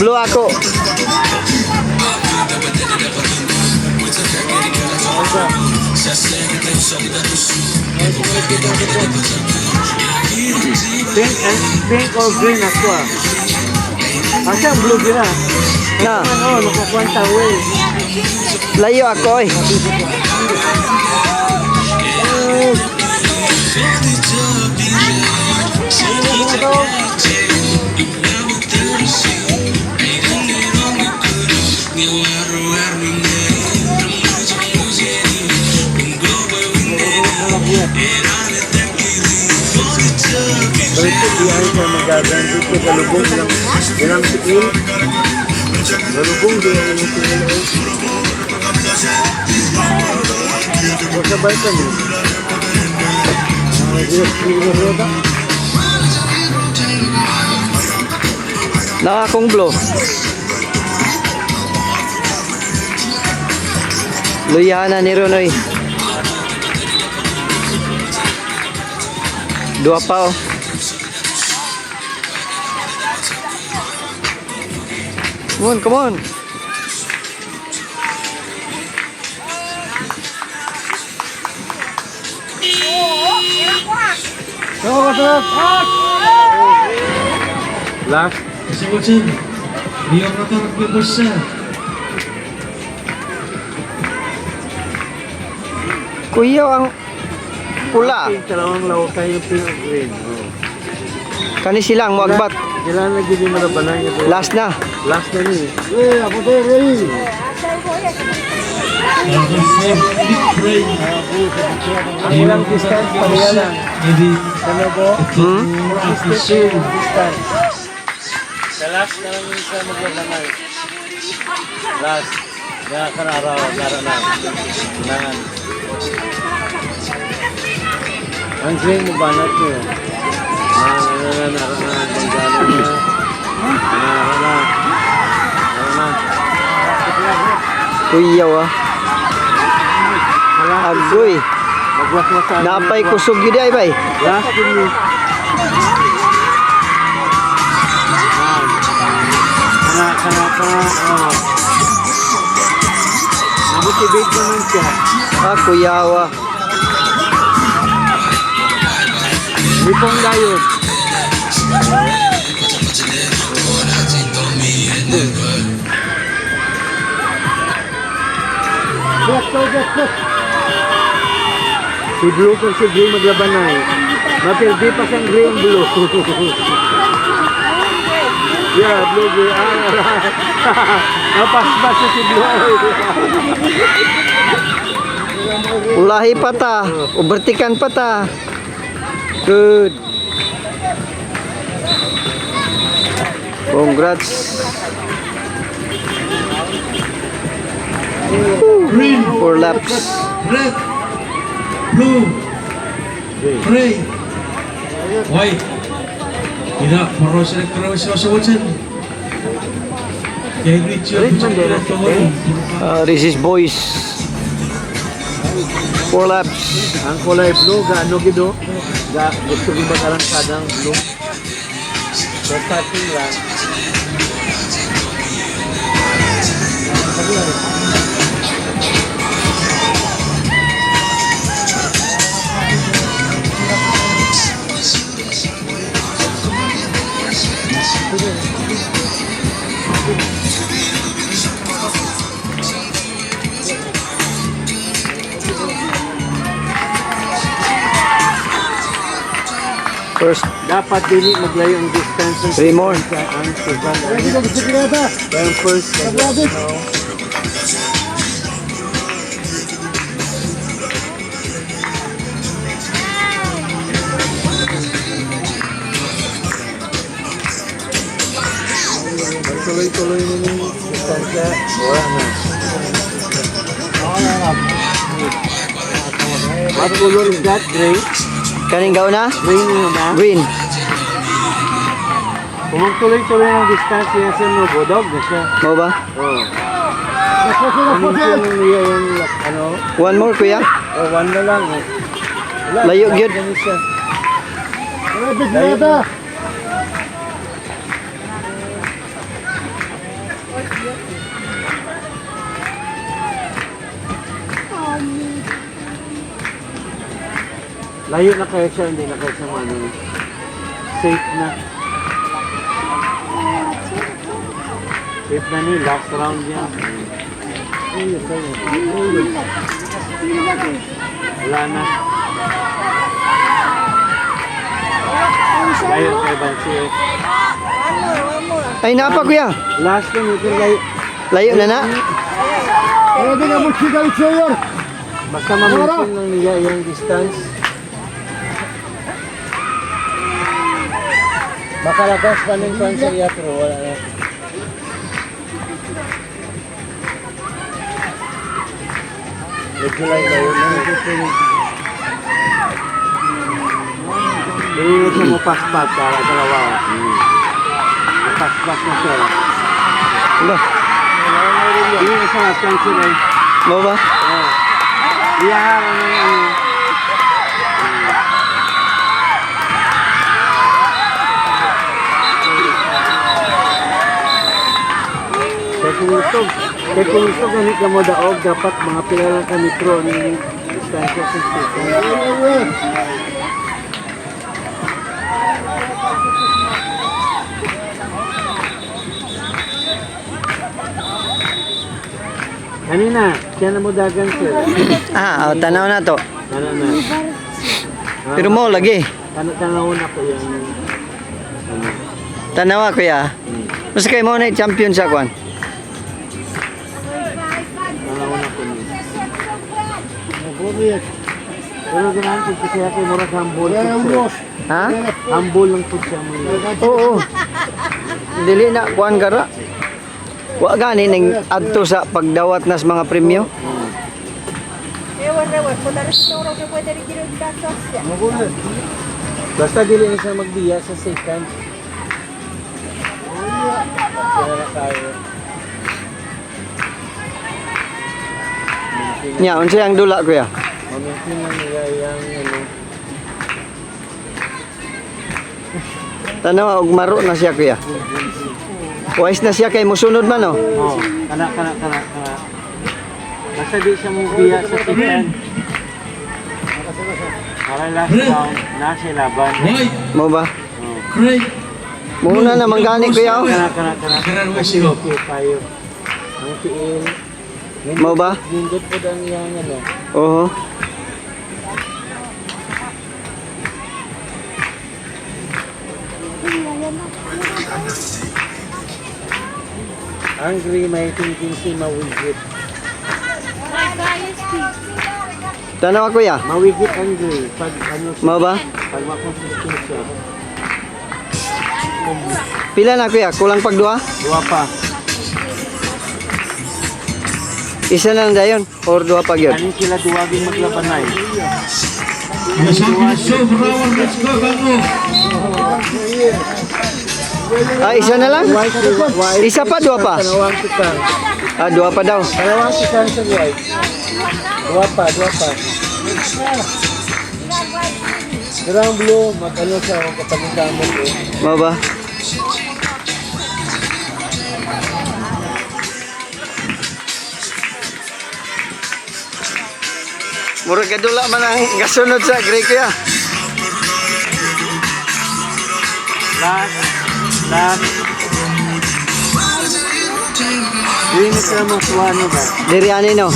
Blue ako. Pink or green ako ah. Asa blue gina. Na. Ano, nakakwanta way. Layo ako eh. Berarti dia akan menggagang itu galubong dalam sikil. Galubong dia ini sikil. Masa baikan ni. Dia sikil roda. Na akong blue. Luyana ni Ronoy. Dua pa oh. Come on, come on. Last. Kasi Watson, di ako nagbe-bursa. Kuya ang pula. Kalawang lawa kayo pink or green. Kani silang magbat. Kailangan lagi din malabanan niya. Last na. Last na ni. Ako tayo ready. Ang ilang distance pa niya lang. Hindi. Ano po? Distance. Sa last na lang yung sa maglabanay. Last. Kaya kararaw. Karanaw. Kailangan. Ang green mo banat niyo. Kuya ah. Agoy. Napay kusog yun ay bay. Last ni. Motivate naman siya. Ah, kuya ah. Lipong layon. Si blue kung si green maglabanay. Mapildi pa siyang green blue. Yeah, blue green. Napasbas si blue. Ulahi pa ta. Ubertikan pa ta. Good. Congrats. Green, 4 laps. red, blue, gray, white. Tidak, para selektor sa Watson. Kaya great job. This is boys. 4 laps. Ang kulay blue, gaano gido? Gusto ko ba karang kadang blue? So starting lang. First, Dapat dili maglayo ang distance. 3 more. Ang sugan. Pero first, tuloy-tuloy nyo yung distansya. Wala na. What color is that? Gray? kaning gaw na? Green yun na? Green. Kung magtuloy-tuloy ng distansya sa no, bodog na siya. Mo ba? Oo. Kung niya yung ano? One more kuya. O, one na lang. Eh. Wala, Layo gyud. ganun siya. Layo. Layo na kayo siya, hindi na kayo siya ano. Safe na. Safe na ni, last round niya. Wala na. Layo kayo Bansi. Ay, napa kuya. Last na ito layo. Layo na na. Basta ma-maintain lang niya yung distance. Makalagas pa ng pansa iya pero wala na. Medyo layo na. Hindi siya mo paspas para dalawa. Paspas na siya. Ba, Hindi na siya chance na. mo ba? Iyaharan na ano. Kaya kung gusto ganit ka mo daog, dapat mga pila lang ka metro ni distansya sa station. Kanina, siya na mo dagan sir. Ah, tanaw na to. Ano na? Pero mo lagi. Tanaw na po yan. Ano? Tanawa kuya. Mas kay mo na champion sa kwan. Tanaw na po niya. Pero ganahan po siya kay murag humble po siya. Ha? Humble lang po siya mo. Oo. Dili na kuan gara. Wa gani ning adto sa pagdawat nas mga premyo. Basta dili na siya magbiya sa second. Kaya na tayo. Nya, unsa ang dula kuya? Mamintin lang niya yung ano. Tanawa og maro na siya kuya. Wise na siya kay musunod man oh. Oh, kana. Basta di siya magbiya sa second. Para last round, na siya laban. White. Mo ba? Oh. Craig. Muna na manggani kuya oh. Kana. Karan mo sigo. Okay, tayo. Ang tiil. Mo ba? Nindot po ang iyang ano. Oo. Angry, may thinking si mawigit. Tanawa kuya. Mawigit angry. Pag ano Mo ba? pag makonsistent siya. Pila na kuya? Kulang pag duha? Dua pa. Isa na lang dayon or duha pag yun? Ani sila duwaging maglabanay. Masakit so brawal let's go bango. Ah, isa na lang? Isa pa, dua pa? Kanawang sikan. Ah, duha pa daw. Kanawang sikan sa white. Dua pa. Ground blue, mag-ano siya kapag yung damot eh. Mo ba? Murag kadula man ang gasunod sa Grey kuya. Last. Hindi na sila mong suwano ba? Diri ani no.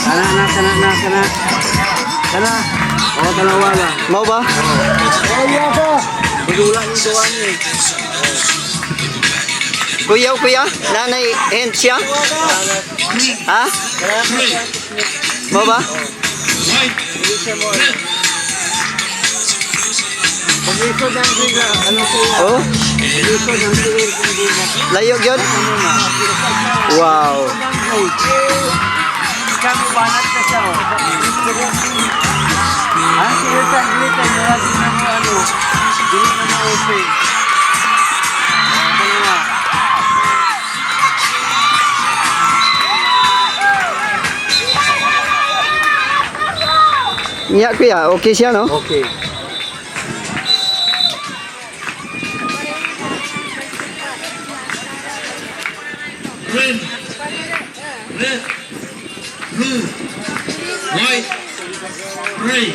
Ganyan. Kana. O, dalawa lang. Mo ba? Bigula yung duwan eh. Kuya, nanay hint siya? Ha? Mo ba? White. Pag-isod ang siga, ano siya? Oh, Pag-isod ang siga, hindi na. layo gyud. Ano na? Wow. Kami banat na siya. Ang siya sa glitan, marami na mo ano. Dili na mo open. Dalawa. Nya kuya, okay siya no? Okay. Red. Blue. White. Pray.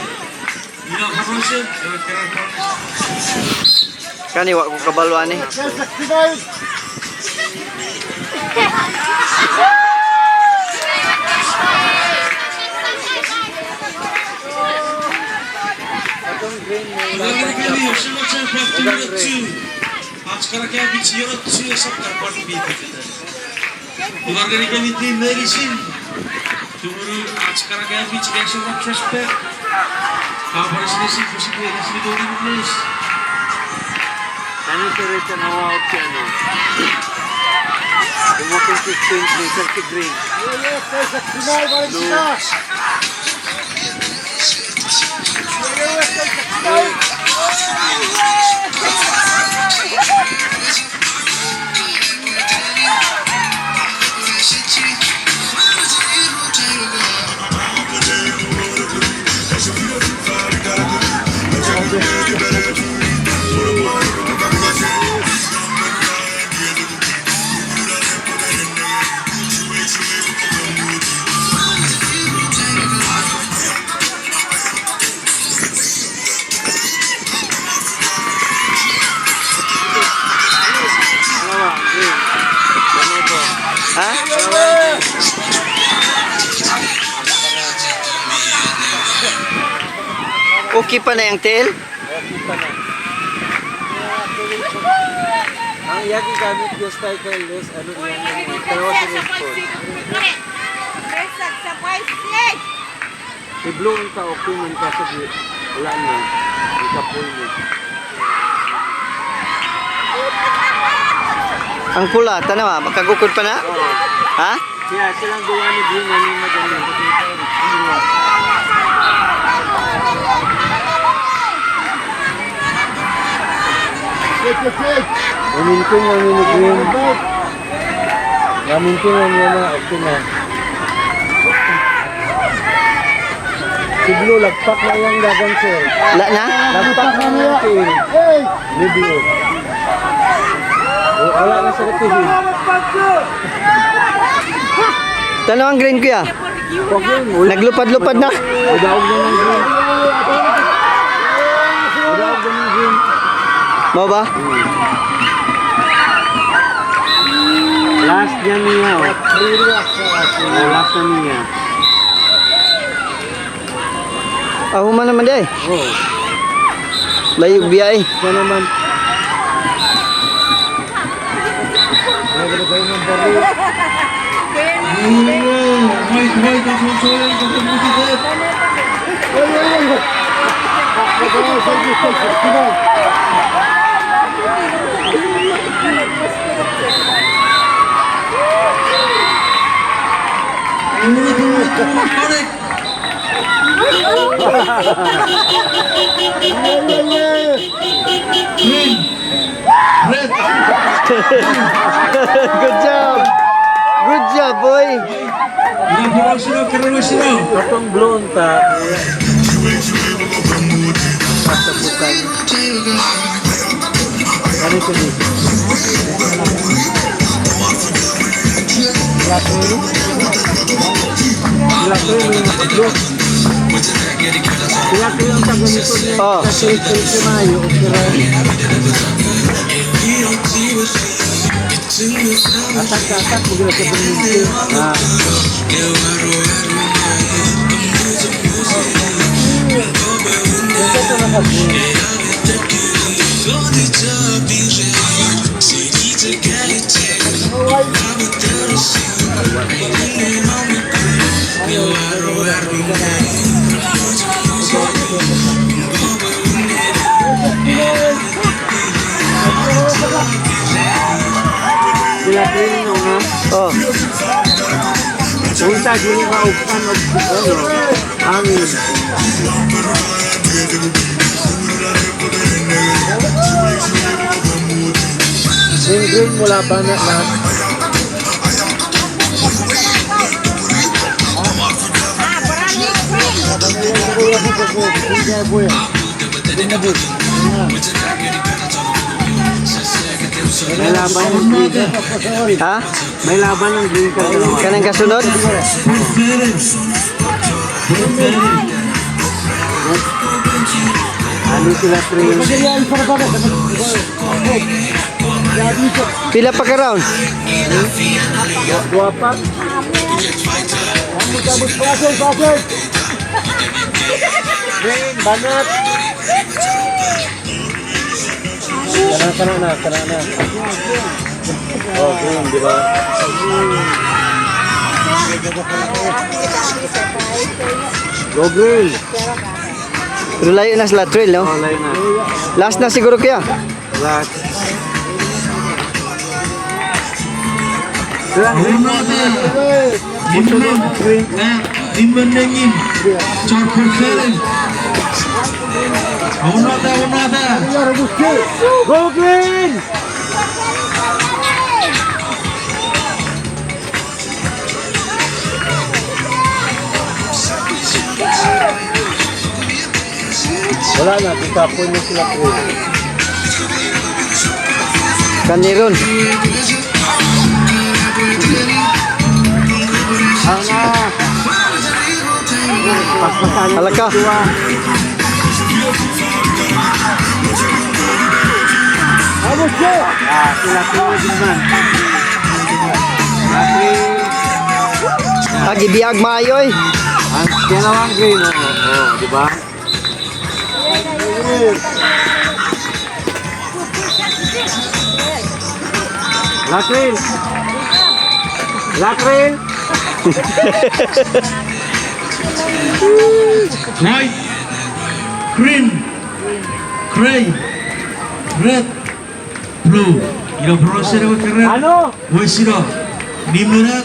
Ina promotion. Kani wa ko kabaluan eh. आज करा क्या बीच ये तो ये सब कर पार्ट भी देते हैं तुम्हारे के लिए तीन मेडिसिन तुम्हारे आज करा क्या बीच कैसे वो ट्रस्ट पे आप इसने सी खुशी के इसने दो दिन में Ano si Rita na out siya, no? Dumating 15, 30 green. Ha? Okay pa na yung tail? Ang yagi gamit yung style ko is ano yan yung tawa sa respond. Si Blue ang ka-okay man ka sa wala na. Ang kapul mo. Ang pula, tanawa, makagukod pa na? Ha? Kaya silang gawa ni Blue nga ni maganda. Gamintin lang yun ni Green. Gamintin lang yun na okay na. Si Blue, lagpak na yung dagang sir. La na? Lagpak na yung tail. Ni Blue. Wala na sa katihin. Tanawa ang green kuya? Huwag yun. Naglupad-lupad na? Udaog na ng Green. Udaog na ng Green. Mau ba? Last niya niya. Last na niya. Ahuman naman day. Oh. Layog biyay. Siya naman. Nagagay ng baril. Wait, that's what's going Good job. Good job, boy. Katong blown ta. Pasabukan. Ano ito ni? Lakoy yung blown. Lakoy yung taganito niya. Oh. Kasi ito mayo. Atak-atak mula sa Benito. Ito nakabuli. Sila kayo nga. Oh. Punta dito ka upan o hangin. Green mula ba na lahat? May laban ng green. Ha? May laban ng green ka. Kanang kasunod? Ano sila train? Pila pa ka round? Dua pa? Train, banat! Kana na. Oh, green, di ba? Go green! Pero layo na sila trail, no? Oh, layo na. Last na siguro kaya. Last. Dimenengin Charper Feren Unada Go green! Wala na, tutapon na sila green. Kaniron. Ana! Paspasan yung Halaka. dua. Vamos, Joe! Ah, sila green man. Green. Agibiyag maayo eh. Ang kinawang green, oh, di ba? Lakril! Lakril! White Green Gray Red Blue 이런 브로스라고 그래 Ano? 멋있어 니무라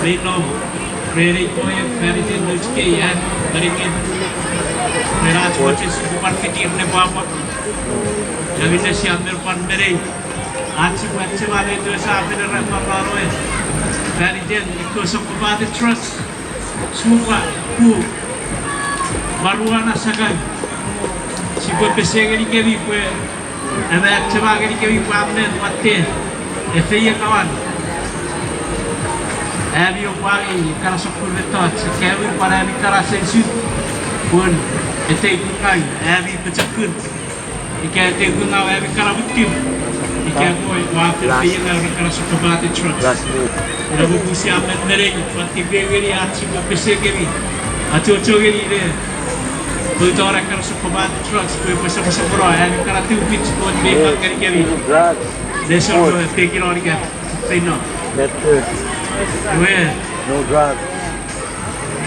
Rino Rere koye ferite nuske yan Barikin Merat kocis bukan fikir ne bapa Javita siamir pandere Aci macam mana itu sampai dengan paparoy Ferite ikut sokopati trust Semua bu Baruana sakai Si pesega ni kebi kue Ada cebaga ni kebi pamnen mati Efeya kawan Abi yung wangi, kara sa kulitot, sa kewin para abi kara sa isu. Pun, ete ikungay, abi pecakun. Ika ete ikungay, abi kara butim. Ika ko, wapil piya nga kara sa kabati truck. Last move. Nabubusi amen na rin, pati bewiri at si pesegeri. At chochogeri rin. Kung ito orang kara sa kabati trucks, kung pasama sa puro, abi kara tiupits po, bekal kari kebi. Drugs. Desa ko, pekir ori ka. Tino. Better. Well, No drugs.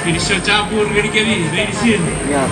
ini sejabur gini-gini, medicine. Yeah.